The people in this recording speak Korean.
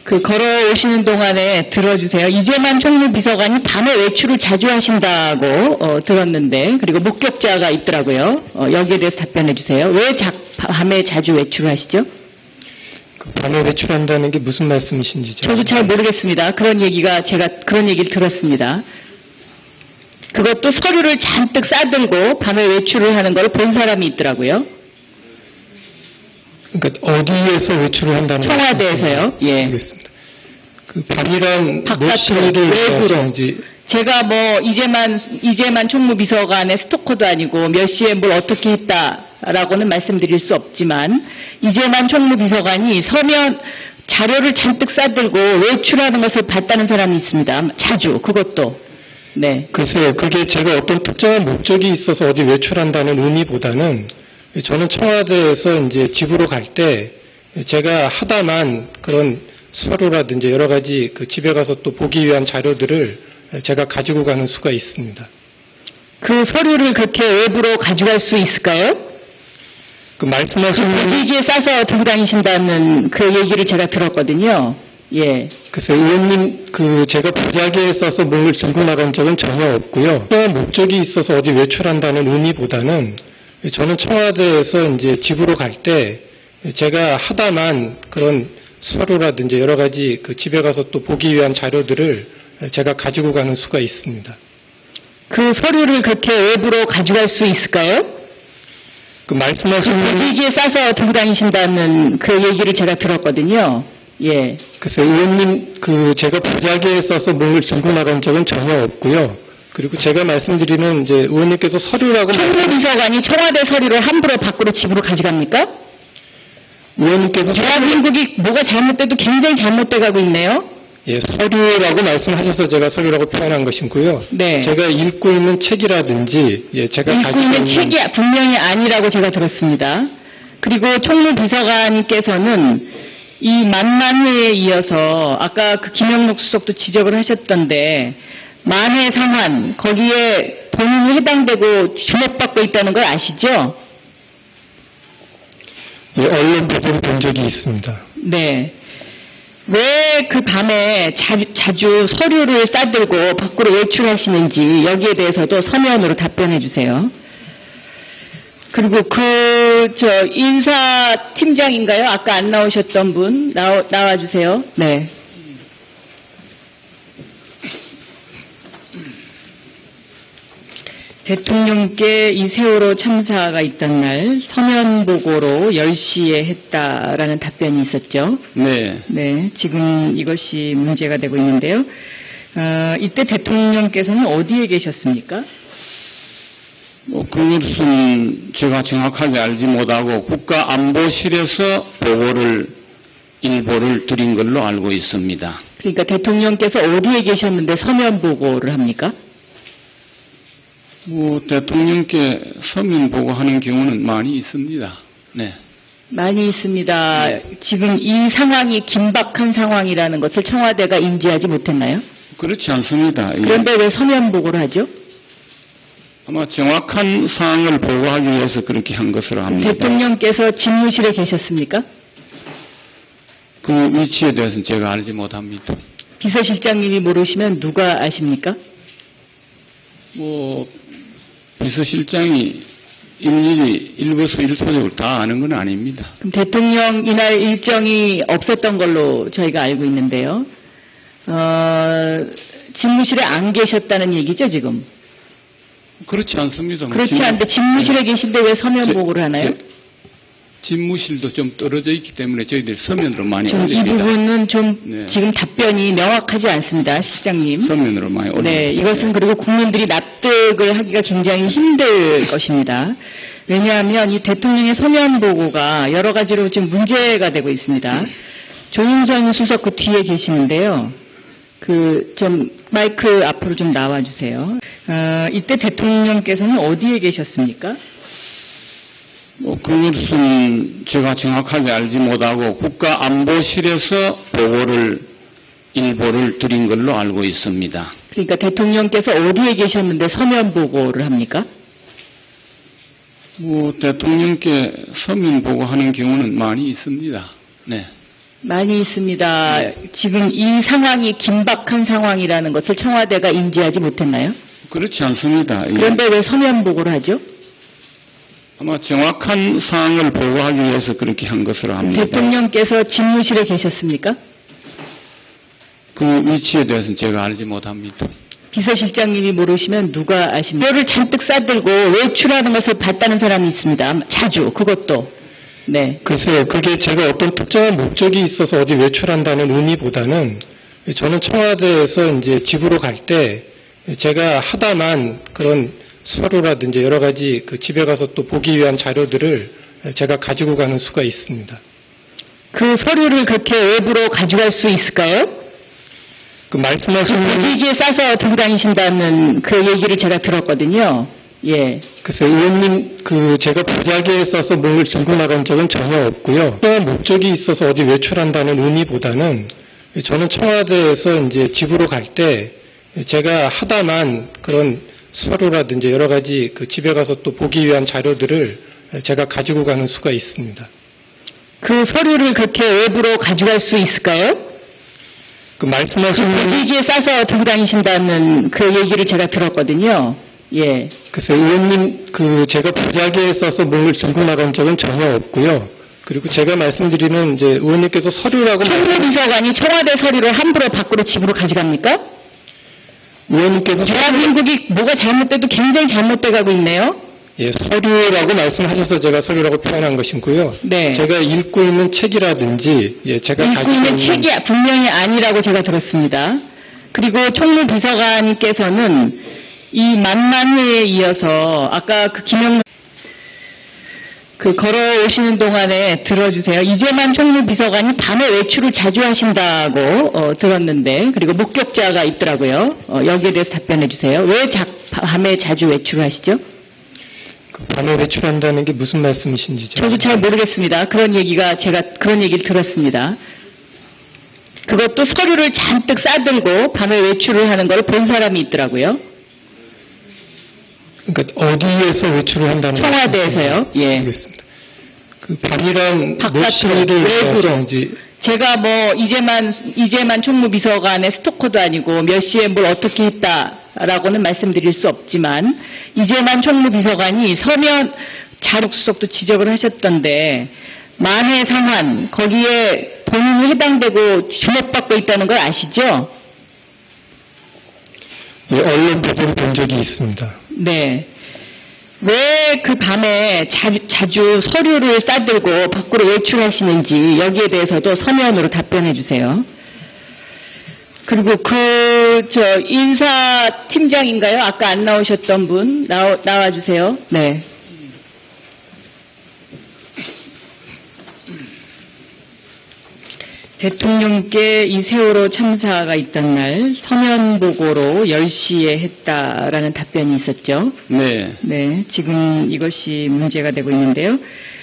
걸어오시는 동안에 들어주세요. 이재만 총무비서관이 밤에 외출을 자주 하신다고 들었는데, 그리고 목격자가 있더라고요. 여기에 대해서 답변해 주세요. 왜 밤에 자주 외출을 하시죠? 밤에 외출한다는 게 무슨 말씀이신지 저도 잘 모르겠습니다. 제가 그런 얘기를 들었습니다. 그것도 서류를 잔뜩 싸들고 밤에 외출을 하는 걸 본 사람이 있더라고요. 그러니까 어디에서 외출을 한다는 청와대에서요. 예. 알겠습니다. 밤이란 바깥으로, 몇 시를 외부로. 제가 이재만 총무비서관의 스토커도 아니고 몇 시에 뭘 어떻게 했다라고는 말씀드릴 수 없지만, 이재만 총무비서관이 서면 자료를 잔뜩 싸들고 외출하는 것을 봤다는 사람이 있습니다. 자주, 그것도. 네. 글쎄요, 그게 제가 어떤 특정한 목적이 있어서 어디 외출한다는 의미보다는, 저는 청와대에서 이제 집으로 갈 때 제가 하다만 그런 서류라든지 여러 가지 집에 가서 또 보기 위한 자료들을 제가 가지고 가는 수가 있습니다. 그 서류를 그렇게 외부로 가져갈 수 있을까요? 말씀하시는 보지기에 싸서 들고 다니신다는 그 얘기를 제가 들었거든요. 예. 글쎄요, 의원님, 제가 보자기에 써서 뭘 들고 나간 적은 전혀 없고요. 특정한 목적이 있어서 어디 외출한다는 의미보다는, 저는 청와대에서 이제 집으로 갈 때 제가 하다만 그런 서류라든지 여러 가지 집에 가서 또 보기 위한 자료들을 제가 가지고 가는 수가 있습니다. 그 서류를 그렇게 외부로 가져갈 수 있을까요? 말씀하시는 보지기에 싸서 들고 다니신다는 그 얘기를 제가 들었거든요. 예. 글쎄요, 의원님, 제가 보자기에 써서 뭘 들고 나간 적은 전혀 없고요. 그리고 제가 말씀드리는 이제 의원님께서 서류라고 총무비서관이 청와대 서류를 함부로 밖으로 집으로 가져갑니까? 의원님께서 대한민국이 뭐가 잘못돼도 굉장히 잘못돼 가고 있네요. 예, 서류라고 말씀하셔서 제가 서류라고 표현한 것이고요. 네. 제가 읽고 있는 책이라든지, 제가 읽고 가지고 있는 책이 분명히 아니라고 제가 들었습니다. 그리고 총무비서관께서는 이 만만회에 이어서 아까 김영록 수석도 지적을 하셨던데, 만회 상환, 거기에 본인이 해당되고 주목받고 있다는 걸 아시죠? 예, 언론 보도를 본 적이 있습니다. 네. 왜 그 밤에 자주 서류를 싸들고 밖으로 외출하시는지 여기에 대해서도 서면으로 답변해 주세요. 그리고 인사팀장인가요? 아까 안 나오셨던 분, 나와주세요. 네. 대통령께 이 세월호 참사가 있던 날 서면 보고로 10시에 했다라는 답변이 있었죠. 네. 네, 지금 이것이 문제가 되고 있는데요. 이때 대통령께서는 어디에 계셨습니까? 그것은 제가 정확하게 알지 못하고 국가안보실에서 일보를 드린 걸로 알고 있습니다. 그러니까 대통령께서 어디에 계셨는데 서면 보고를 합니까? 대통령께 서면 보고하는 경우는 많이 있습니다. 네. 많이 있습니다. 네. 지금 이 상황이 긴박한 상황이라는 것을 청와대가 인지하지 못했나요? 그렇지 않습니다. 그런데 왜 서면 보고를 하죠? 아마 정확한 사항을 보고하기 위해서 그렇게 한 것으로 합니다. 대통령께서 집무실에 계셨습니까? 그 위치에 대해서는 제가 알지 못합니다. 비서실장님이 모르시면 누가 아십니까? 비서실장이 일일이 일거수 일투족을 다 아는 건 아닙니다. 그럼 대통령 이날 일정이 없었던 걸로 저희가 알고 있는데요. 집무실에 안 계셨다는 얘기죠, 지금? 그렇지 않습니다. 그렇지 않은데 집무실에 계신데 왜 서면 보고를 하나요? 집무실도 좀 떨어져 있기 때문에 저희들이 서면으로 많이 올립니다. 이 부분은 좀 지금 답변이 명확하지 않습니다, 실장님. 서면으로 많이 올립니다. 네, 이것은 그리고 국민들이 납득을 하기가 굉장히 힘들 것입니다. 왜냐하면 이 대통령의 서면 보고가 여러 가지로 지금 문제가 되고 있습니다. 조윤선 수석 그 뒤에 계시는데요. 마이크 앞으로 좀 나와주세요. 이때 대통령께서는 어디에 계셨습니까? 그것은 제가 정확하게 알지 못하고 국가안보실에서 일보를 드린 걸로 알고 있습니다. 그러니까 대통령께서 어디에 계셨는데 서면 보고를 합니까? 대통령께 서면 보고하는 경우는 많이 있습니다. 네. 많이 있습니다. 지금 이 상황이 긴박한 상황이라는 것을 청와대가 인지하지 못했나요? 그렇지 않습니다. 예. 그런데 왜 서면 보고를 하죠? 아마 정확한 사항을 보고하기 위해서 그렇게 한 것으로 합니다. 대통령께서 집무실에 계셨습니까? 그 위치에 대해서는 제가 알지 못합니다. 비서실장님이 모르시면 누가 아십니까? 뼈를 잔뜩 싸들고 외출하는 것을 봤다는 사람이 있습니다. 자주, 그것도. 네. 글쎄요, 그게 제가 어떤 특정한 목적이 있어서 어디 외출한다는 의미보다는 저는 청와대에서 이제 집으로 갈 때 제가 하다만 그런 서류라든지 여러 가지 그 집에 가서 또 보기 위한 자료들을 제가 가지고 가는 수가 있습니다. 그 서류를 그렇게 외부로 가져갈 수 있을까요? 그 말씀하신 보지기에 싸서 들고 다니신다는 그 얘기를 제가 들었거든요. 예. 글쎄 의원님 그 제가 보자기에 써서 뭘 들고 나간 적은 전혀 없고요. 특별한 목적이 있어서 어디 외출한다는 의미보다는 저는 청와대에서 이제 집으로 갈 때 제가 하다만 그런 서류라든지 여러 가지 그 집에 가서 또 보기 위한 자료들을 제가 가지고 가는 수가 있습니다. 그 서류를 그렇게 외부로 가져갈 수 있을까요? 그 말씀하신 보지기에 싸서 들고 다니신다는 그 얘기를 제가 들었거든요. 예. 글쎄 의원님 그 제가 보자기에 써서 뭘 들고 나간 적은 전혀 없고요. 그리고 제가 말씀드리는 이제 의원님께서 서류라고 총무비서관이 청와대 서류를 함부로 밖으로 집으로 가져갑니까? 의원님께서 대한민국이 뭐가 잘못돼도 굉장히 잘못돼 가고 있네요. 예, 서류라고 말씀하셔서 제가 서류라고 표현한 것이고요. 네. 제가 읽고 있는 책이라든지 예, 제가 읽고 가지고 있는 책이 분명히 아니라고 제가 들었습니다. 그리고 총무비서관께서는 이 만만회에 이어서 아까 그 김영란 그 걸어오시는 동안에 들어주세요. 이재만 총무비서관이 밤에 외출을 자주 하신다고 들었는데 그리고 목격자가 있더라고요. 여기에 대해서 답변해 주세요. 왜 밤에 자주 외출을 하시죠? 그 밤에 외출한다는 게 무슨 말씀이신지 저도 잘 모르겠습니다. 제가 그런 얘기를 들었습니다. 그것도 서류를 잔뜩 싸들고 밤에 외출을 하는 걸 본 사람이 있더라고요. 그러니까 어디에서 외출을 한다는 청와대에서요. 예. 알겠습니다. 그 밤이란 바깥으로, 무엇을 외부로. 말씀하시는지 제가 뭐 이재만 총무비서관의 스토커도 아니고 몇 시에 뭘 어떻게 했다라고는 말씀드릴 수 없지만 이재만 총무비서관이 서면 자력수석도 지적을 하셨던데 만해 상환 거기에 본인이 해당되고 주목받고 있다는 걸 아시죠? 예, 언론 보도를 본 적이 있습니다. 네. 왜 그 밤에 자주 서류를 싸들고 밖으로 외출하시는지 여기에 대해서도 서면으로 답변해 주세요. 그리고 인사팀장인가요? 아까 안 나오셨던 분 나와 주세요. 네. 대통령께 이 세월호 참사가 있던 날 서면 보고로 10시에 했다라는 답변이 있었죠. 네. 네, 지금 이것이 문제가 되고 있는데요.